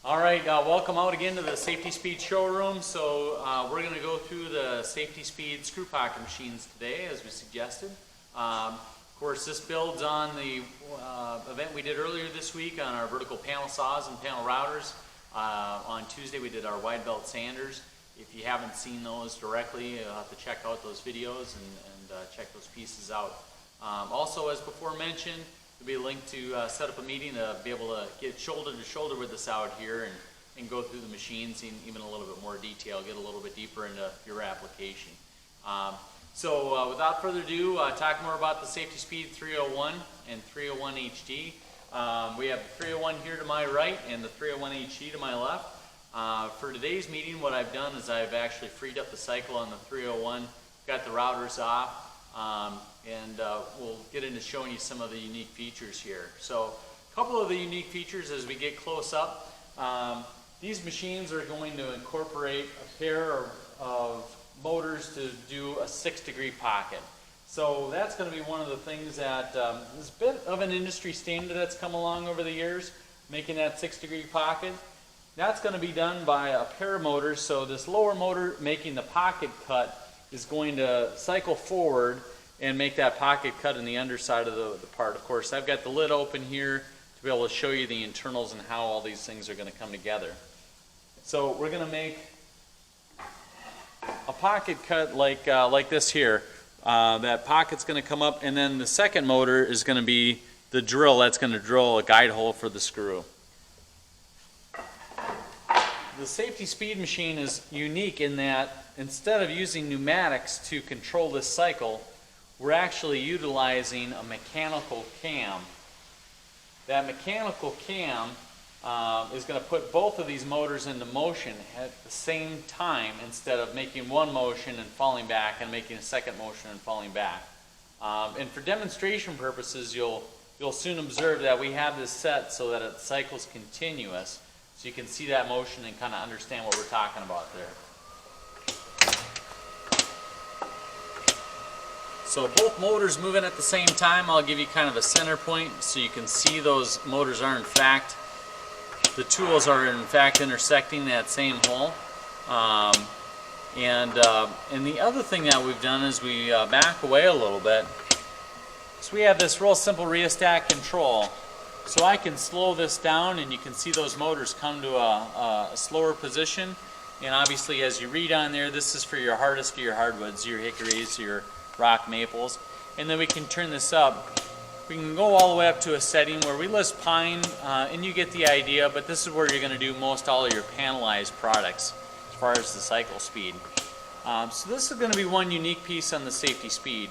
All right, welcome out again to the Safety Speed showroom. So we're going to go through the Safety Speed screw pocket machines today, as we suggested. Of course, this builds on the event we did earlier this week on our vertical panel saws and panel routers. On Tuesday, we did our wide belt sanders. If you haven't seen those directly, you'll have to check out those videos and check those pieces out. Also, as before mentioned, there'll be a link to set up a meeting to be able to get shoulder to shoulder with us out here and go through the machines in even a little bit more detail, get a little bit deeper into your application. So without further ado, talk more about the Safety Speed 301 and 301HD. We have the 301 here to my right and the 301HD to my left. For today's meeting, what I've done is I've actually freed up the cycle on the 301, got the routers off, and we'll get into showing you some of the unique features here. So a couple of the unique features as we get close up. These machines are going to incorporate a pair of motors to do a 6-degree pocket. So that's going to be one of the things that is a bit of an industry standard that's come along over the years, making that 6-degree pocket. That's going to be done by a pair of motors. So this lower motor making the pocket cut is going to cycle forward and make that pocket cut in the underside of the part. Of course, I've got the lid open here to be able to show you the internals and how all these things are going to come together. So we're going to make a pocket cut like this here. That pocket's going to come up, and then the second motor is going to be the drill that's going to drill a guide hole for the screw. The Safety Speed machine is unique in that instead of using pneumatics to control this cycle, we're actually utilizing a mechanical cam. That mechanical cam is going to put both of these motors into motion at the same time instead of making one motion and falling back and making a second motion and falling back. And for demonstration purposes, you'll soon observe that we have this set so that it cycles continuous, so you can see that motion and kind of understand what we're talking about there. So both motors moving at the same time. I'll give you kind of a center point so you can see those motors are in fact, the tools are in fact intersecting that same hole. And the other thing that we've done is we back away a little bit. So we have this real simple rheostat control. So I can slow this down and you can see those motors come to a slower position. And obviously as you read on there, this is for your hardest of your hardwoods, your hickories, your rock maples. And then we can turn this up. We can go all the way up to a setting where we list pine, and you get the idea, but this is where you're going to do most all of your panelized products as far as the cycle speed. So this is going to be one unique piece on the Safety Speed.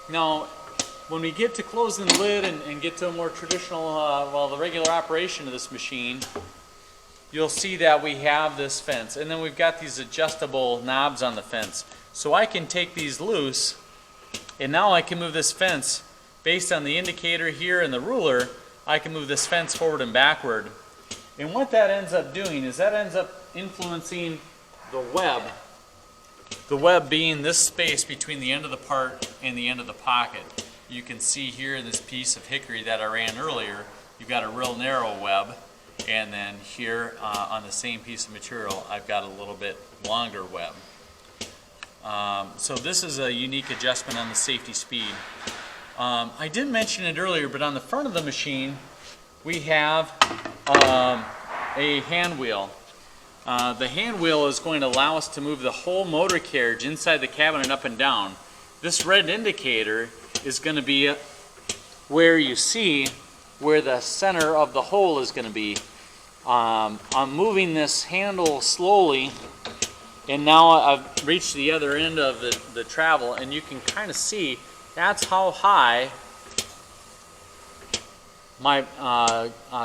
Now, when we get to closing the lid and get to a more traditional, the regular operation of this machine, you'll see that we have this fence, and then we've got these adjustable knobs on the fence. So I can take these loose, and now I can move this fence based on the indicator here and the ruler. I can move this fence forward and backward. And what that ends up doing is that ends up influencing the web. The web being this space between the end of the part and the end of the pocket. You can see here in this piece of hickory that I ran earlier, you've got a real narrow web. And then here on the same piece of material, I've got a little bit longer web. So this is a unique adjustment on the Safety Speed. I didn't mention it earlier, but on the front of the machine, we have a hand wheel. The hand wheel is going to allow us to move the whole motor carriage inside the cabinet up and down. This red indicator is going to be where you see where the center of the hole is going to be. I'm moving this handle slowly, and now I've reached the other end of the travel, and you can kind of see that's how high my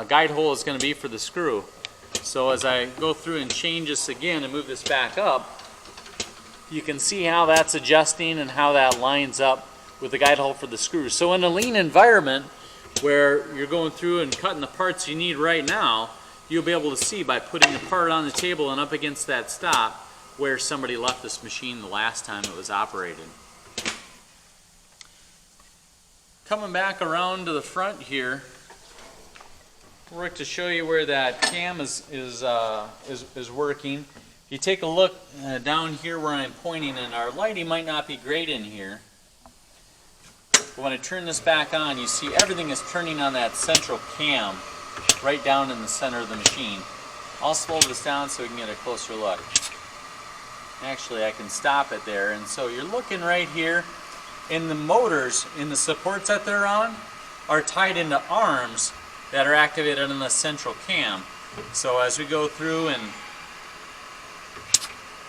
guide hole is going to be for the screw. So as I go through and change this again and move this back up, you can see how that's adjusting and how that lines up with the guide hole for the screw. So in a lean environment where you're going through and cutting the parts you need right now, you'll be able to see by putting the part on the table and up against that stop where somebody left this machine the last time it was operated. Coming back around to the front here, work to show you where that cam is working. If you take a look down here where I'm pointing, and our lighting might not be great in here, but when I turn this back on, you see everything is turning on that central cam right down in the center of the machine. I'll slow this down so we can get a closer look. Actually, I can stop it there, and so you're looking right here, and the motors in the supports that they're on are tied into arms that are activated on the central cam. So as we go through and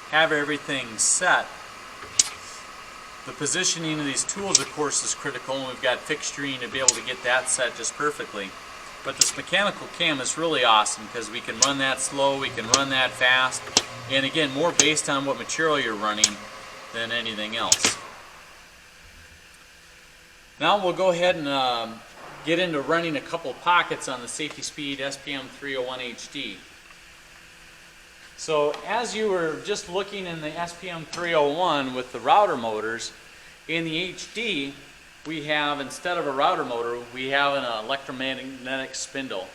have everything set, the positioning of these tools, of course, is critical, and we've got fixturing to be able to get that set just perfectly. But this mechanical cam is really awesome because we can run that slow, we can run that fast, and again, more based on what material you're running than anything else. Now we'll go ahead and get into running a couple pockets on the Safety Speed SPM301HD. So as you were just looking in the SPM301 with the router motors, in the HD we have, instead of a router motor, we have an electromagnetic spindle.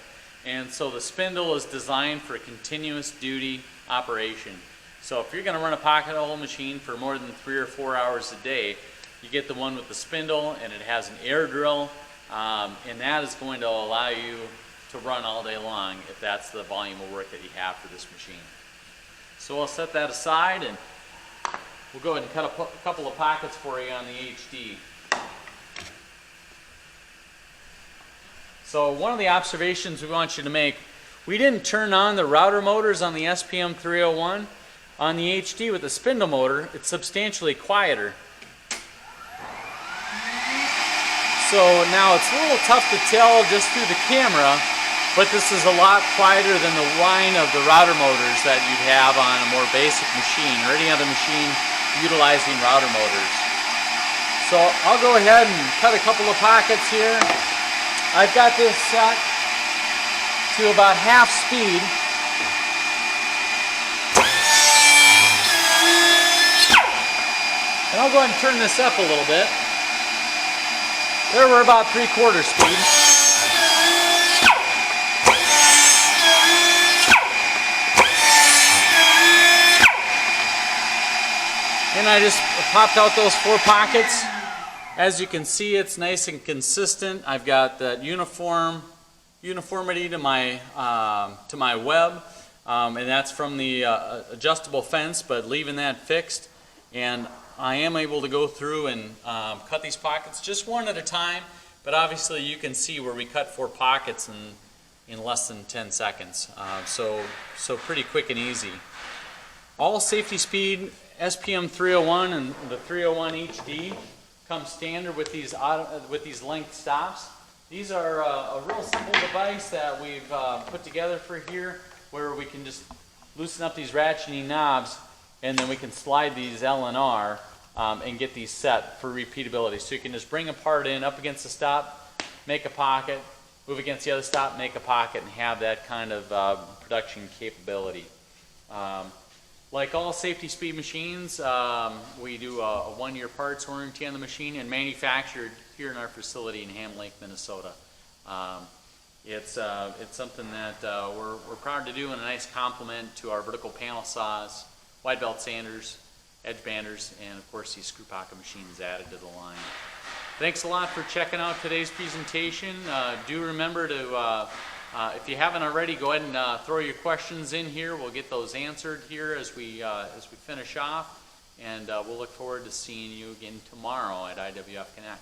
And so the spindle is designed for continuous duty operation. So if you're going to run a pocket hole machine for more than 3 or 4 hours a day, you get the one with the spindle, and it has an air drill, and that is going to allow you to run all day long if that's the volume of work that you have for this machine. So I'll set that aside, and we'll go ahead and cut a couple of pockets for you on the HD. So one of the observations we want you to make, we didn't turn on the router motors on the SPM301. On the HD with the spindle motor, it's substantially quieter. So now it's a little tough to tell just through the camera, but this is a lot quieter than the whine of the router motors that you'd have on a more basic machine or any other machine utilizing router motors. So I'll go ahead and cut a couple of pockets here. I've got this set to about half speed. And I'll go ahead and turn this up a little bit. There we're about 3/4 speed. And I just popped out those 4 pockets. As you can see, it's nice and consistent. I've got that uniformity to my web, and that's from the adjustable fence, but leaving that fixed. And I am able to go through and cut these pockets just one at a time, but obviously you can see where we cut 4 pockets in less than 10 seconds. So pretty quick and easy. All Safety Speed SPM301 and the 301 HD come standard with these length stops. These are a real simple device that we've put together for here, where we can just loosen up these ratcheting knobs, and then we can slide these L and R and get these set for repeatability. So you can just bring a part in up against the stop, make a pocket, move against the other stop, make a pocket, and have that kind of production capability. Like all Safety Speed machines, we do a 1-year parts warranty on the machine, and manufactured here in our facility in Ham Lake, Minnesota. It's something that we're proud to do, and a nice complement to our vertical panel saws, wide belt sanders, edge banders, and of course these screw pocket machines added to the line. Thanks a lot for checking out today's presentation. Do remember to, if you haven't already, go ahead and throw your questions in here. We'll get those answered here as we finish off, and we'll look forward to seeing you again tomorrow at IWF Connect.